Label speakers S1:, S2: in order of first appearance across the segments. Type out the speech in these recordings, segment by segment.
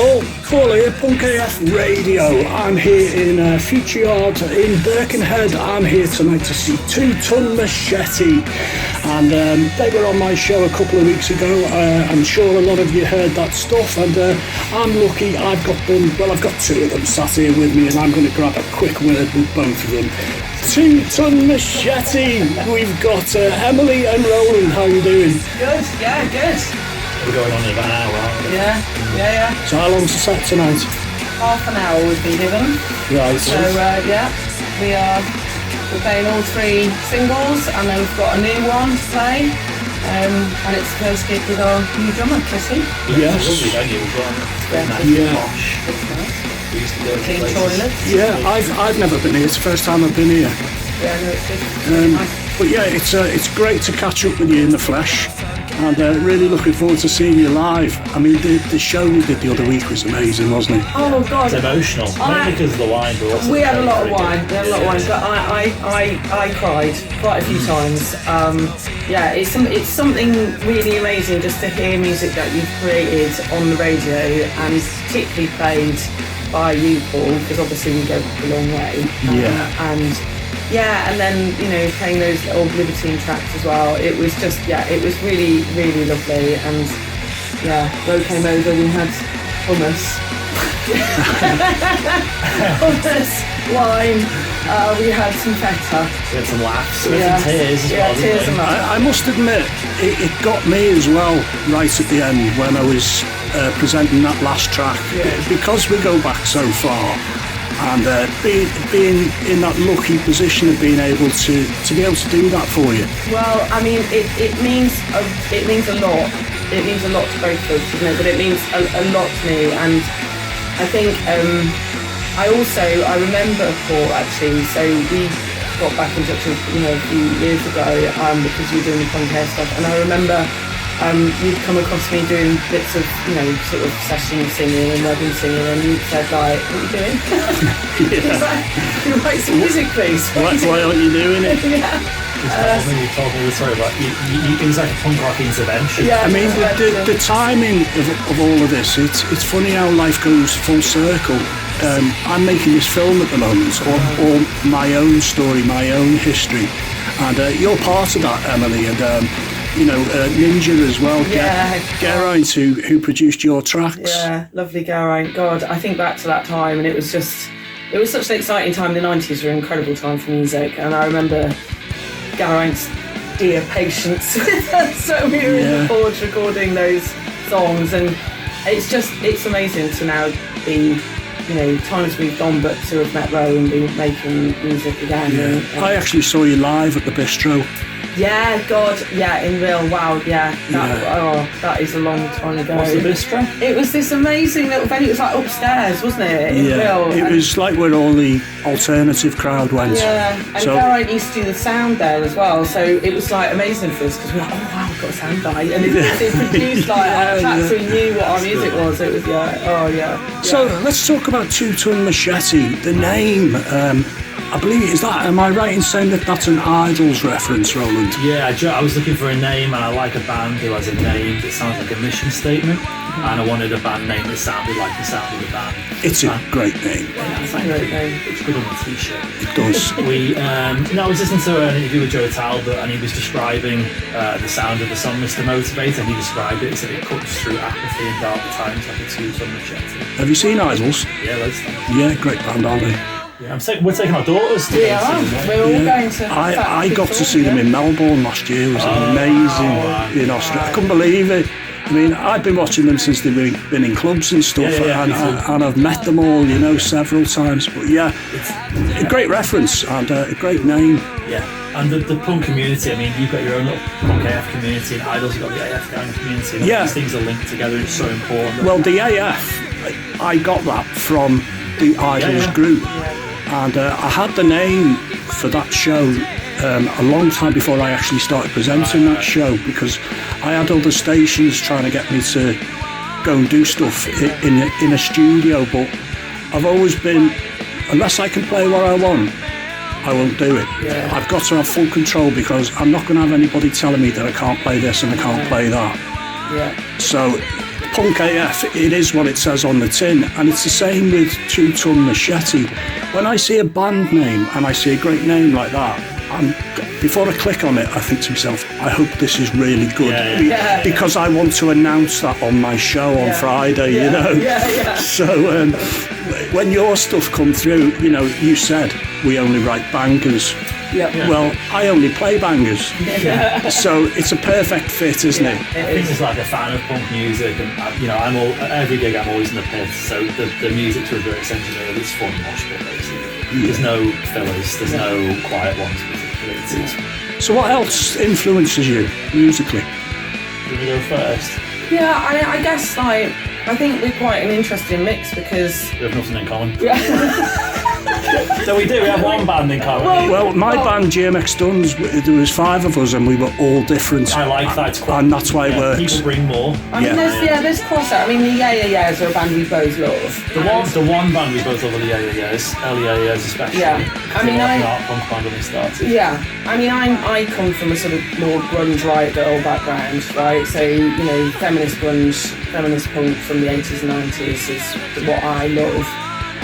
S1: all, Paul here, Punk AF Radio. I'm here in Future Yard in Birkenhead. I'm here tonight to see Tonne Machete, and they were on my show a couple of weeks ago. I'm sure a lot of you heard that stuff, and I'm lucky I've got them, well, I've got two of them sat here with me, and I'm going to grab a quick word with both of them. Tonne Machete, we've got Emily and Roland. How you doing?
S2: Good, yeah, good.
S3: We're going on in about an hour, aren't we?
S2: Yeah.
S1: So how long's the set tonight?
S2: Half an hour we've been given.
S1: Right.
S2: So we're playing all three singles, and then we've got a new one to play. And it's the first gig with our new drummer, Chrissy.
S1: Yes.
S3: Lovely venue as well.
S1: Yeah.
S3: Posh. We used to go to
S2: Clean
S3: places.
S2: toilets.
S1: Yeah, I've never been here. It's the first time I've been here.
S2: Yeah, no, it's good. It's really nice.
S1: But yeah, it's great to catch up with you in the flesh, and really looking forward to seeing you live. I mean, the show we did the other week was amazing, wasn't it?
S2: Oh God.
S3: It's emotional, mainly because of the wine, but also
S2: We
S3: the
S2: had a
S3: show's
S2: lot of
S3: very
S2: wine.
S3: good.
S2: We had a lot of wine, but I cried quite a few times. Yeah, it's something really amazing just to hear music that you've created on the radio, and particularly played by you, Paul, because obviously we go a long way. And then, you know, playing those little Libertine tracks as well. It was just, it was really, really lovely. And Ro came over, we had hummus. Hummus, wine, we had some feta.
S3: We had some laughs, we had some tears as well.
S2: Tears and laughs.
S1: I must admit, it got me as well right at the end when I was presenting that last track, because we go back so far. And being in that lucky position of being able to be able to do that for you.
S2: Well, I mean, it means a lot. It means a lot to both of us, doesn't it? But it means a lot to me. And I think I remember Paul actually. So we got back in touch, a few years ago because you were doing the punk hair stuff, and I remember. You'd come across me doing bits of, sort of session singing and wedding singing, and you'd said, like, what are you doing? You write some music, please.
S1: Why aren't you doing it?
S3: You told me the story about it was like a punk rock intervention.
S1: I mean, the timing of all of this, it's funny how life goes full circle. I'm making this film at the moment, or my own story, my own history, and you're part of that, Emily, and Ninja as well. Geraint, who produced your tracks.
S2: Yeah, lovely Geraint. God, I think back to that time, and it was such an exciting time. The 90s were an incredible time for music, and I remember Geraint's dear patience with us. So we were in the forge recording those songs, and it's amazing to now be, time's moved on, but to have met Ro and be making music again.
S1: Yeah. I actually saw you live at the Bistro.
S2: Yeah, God, in real, wow, that is a long time ago.
S3: What's the Bistro?
S2: It was this amazing little venue. It was like upstairs, wasn't it? In real.
S1: It was like where all the alternative crowd went.
S2: Yeah, and Geraint used to do the sound there as well, so it was like amazing for us because we were like, oh wow, we've got a sound guy, and it produced like our tracks, so we knew what our music was. It was
S1: So let's talk about Tonne Machete. The name. I believe, am I right in saying that that's an Idols reference, Roland?
S3: Yeah, I was looking for a name, and I like a band who has a name that sounds like a mission statement, and I wanted a band name that sounded like the sound of the band.
S1: It's a great name.
S3: Yeah, it's a great name. It's good on the t-shirt.
S1: It does.
S3: I was listening to an interview with Joe Talbot, and he was describing the sound of the song Mr. Motivate, and he described it, he said it cuts through apathy and dark times like a Tonne Machete.
S1: Have you seen Idols?
S3: Yeah, loads of them.
S1: Yeah, great band, aren't they?
S3: Yeah, we're taking our daughters to
S2: we're all going to.
S1: I got to see them in Melbourne last year. It was amazing in Australia. I couldn't believe it. I mean, I've been watching them since they've been in clubs and stuff, and I've met them all, several times. But a great reference and a great name.
S3: Yeah, and the punk community. I mean, you've got your own little punk AF community, and Idols, you've got the AF kind of community. And these things are linked together. It's so important.
S1: Well, the AF, I got that from the Idols group. And I had the name for that show a long time before I actually started presenting that show, because I had other stations trying to get me to go and do stuff in a studio, but I've always been, unless I can play what I want, I won't do it. I've got to have full control, because I'm not going to have anybody telling me that I can't play this and I can't play that. So Punk AF, it is what it says on the tin, and it's the same with 2 Tonne Machete. When I see a band name and I see a great name like that, before I click on it, I think to myself, I hope this is really good, because I want to announce that on my show on Friday, you know. So when your stuff come through, you know, you said we only write bangers. Well, I only play bangers, so it's a perfect fit, isn't it?
S3: I think it's like a fan of punk music, and you know, every gig I'm always in the pit, so the music's reverse engineered. It's fun mosh pit basically. There's no fillers, there's no quiet ones particularly.
S1: So what else influences you musically?
S3: Do you want to go first?
S2: Yeah, I guess like I think we're quite an interesting mix because
S3: We have nothing in common. So we have one band in common.
S1: Well, my band GMX Duns, there was 5 of us and we were all different.
S3: I like that.
S1: And that's why it works.
S3: People bring more.
S2: I mean, there's crossover. I mean, the Yeah are a band we both love.
S3: The one band we both love are the Yeah early Yeah especially.
S2: Yeah, I mean,
S3: art punk band when they started.
S2: Yeah, I mean, I come from a sort of more grunge riot girl background, right? So you know, feminist grunge, feminist punk from the 80s and 90s is what I love.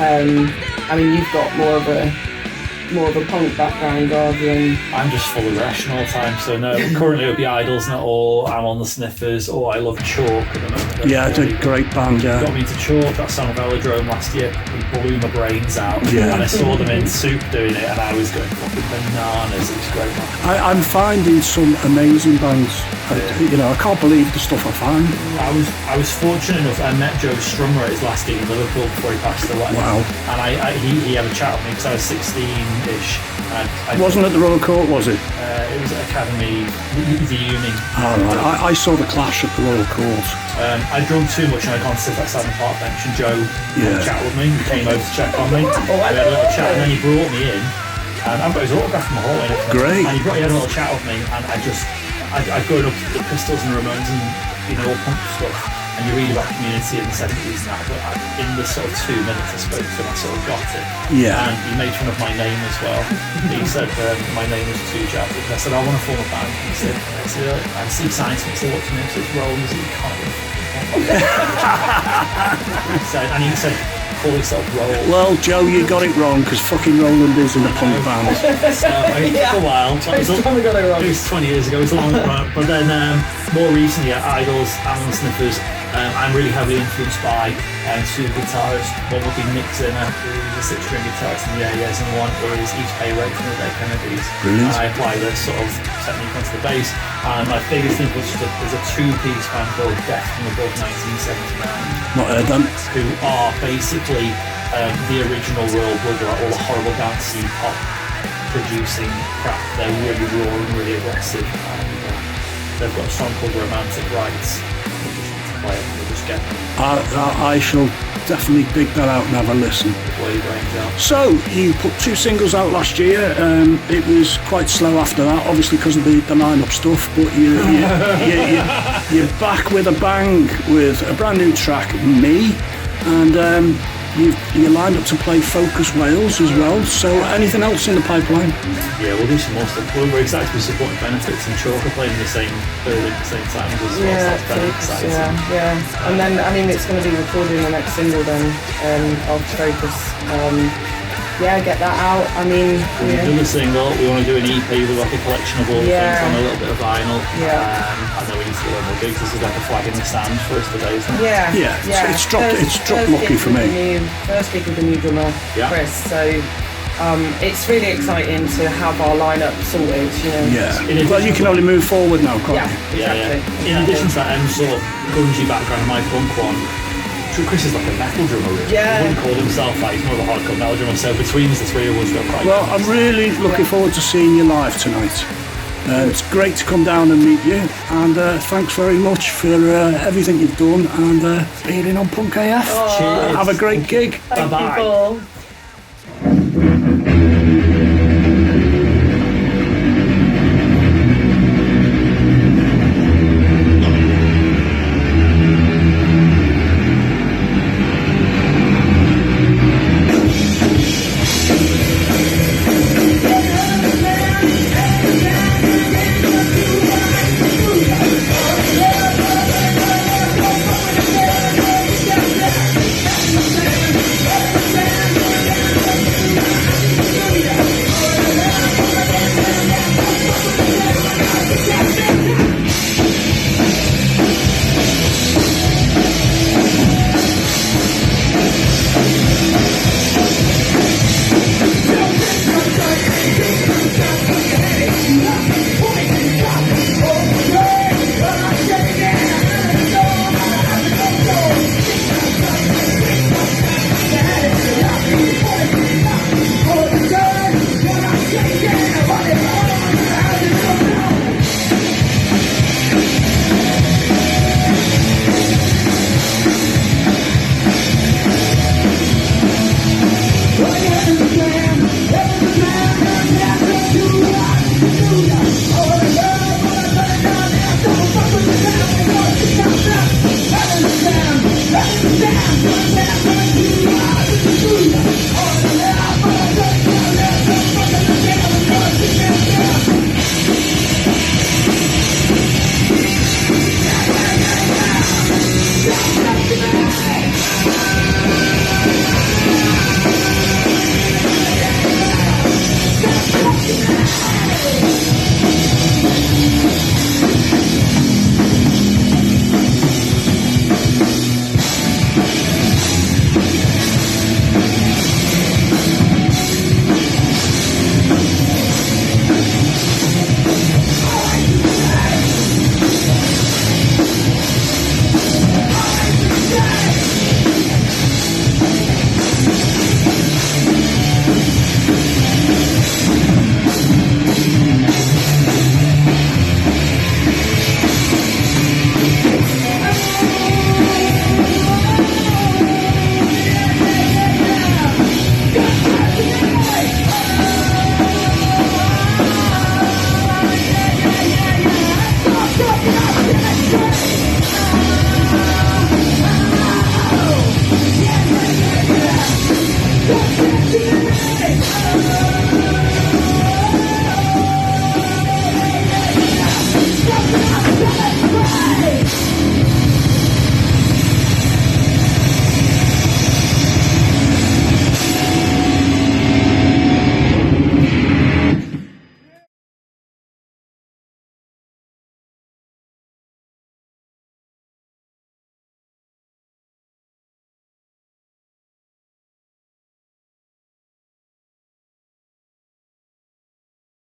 S2: I mean, you've got more of a punk background rather than...
S3: I'm just full of Russian all the time, so no, currently it would be Idols, or I'm on the Sniffers, or I love Chalk at the moment.
S1: Yeah, it's a great band,
S3: Got me into Chalk, that song Velodrome last year, it blew my brains out.
S1: Yeah.
S3: And I saw them in Soup doing it, and I was going fucking bananas. It was great.
S1: I'm finding some amazing bands. You know, I can't believe the stuff I find.
S3: I was fortunate enough, I met Joe Strummer at his last gig in Liverpool before he passed away.
S1: Wow.
S3: And he had a chat with me because I was 16-ish.
S1: It wasn't at the Royal Court, was it?
S3: It was at Academy, the Uni.
S1: Oh, right. I saw the Clash at the Royal Court.
S3: I drunk too much and I can't sit outside the park bench, and Joe had a chat with me. He came over to check on me. We had a little chat, and then he brought me in. And I've got his autograph from the hallway.
S1: Great.
S3: And he had a little chat with me, and I'd grown up with the Pistols and Ramones and, you know, all punk stuff. And you read about community in the 70s and that, but in the sort of 2 minutes I spoke to him, I sort of got it.
S1: Yeah.
S3: And he made fun of my name as well. He said my name was Two Jabs. I said, I want to form a band. He said, I see science mix. He looked at me and said, roll music, you can't really and he said, call yourself Roll.
S1: Well, Joe, you got it wrong, because fucking Roland is in a punk band.
S3: So it took a while. It was 20 years ago. It was a long run. But then more recently at Idols and the Sniffers, I'm really heavily influenced by 2 guitarists. One would be Nick Zimmer, who's a 6-string guitarist in the AES, and one is East Bay Ray from the Dead Kennedys.
S1: Brilliant.
S3: And I apply this sort of technique onto the bass. And my biggest influence is a 2-piece band called Death from Above 1979.
S1: Not heard them.
S3: Who are basically the original world with all the horrible dancey pop producing crap. They're really raw and really aggressive, and they've got a song called Romantic Rights.
S1: I shall definitely dig that out and have a listen. So, you put 2 singles out last year. It was quite slow after that, obviously because of the line-up stuff, but you're back with a bang with a brand new track, Me, and you're lined up to play Focus Wales as well. So anything else in the pipeline?
S3: Yeah, we'll do some more stuff. We're excited to be supporting Benefits and Chalk are playing the same building at the same time as well.
S2: Yeah, and then I mean it's going to be recording the next single then after Focus. Get that out. I mean,
S3: we've done a single. We want to do an EP with like a collection of all the things on a little bit of vinyl.
S2: Yeah.
S3: And then we need to do more gigs. This is like a flag in the sand for us today, isn't it?
S2: Yeah.
S1: It's dropped lucky for me.
S2: First gig with the new drummer, Chris. So it's really exciting to have our lineup sorted. You know.
S1: Yeah. Well, you can only move forward now, can't you?
S2: Exactly.
S3: In addition to that, sort of grungy background, my punk one. Chris is like a metal drummer, really.
S2: Yeah.
S3: He wouldn't call himself that, he's more of a hardcore metal drummer, so between us, the 3 of us, we're quite...
S1: Well, I'm really looking forward to seeing you live tonight. It's great to come down and meet you, and thanks very much for everything you've done, and being on Punk AF.
S3: Cheers.
S1: Have a great gig.
S2: Bye-bye.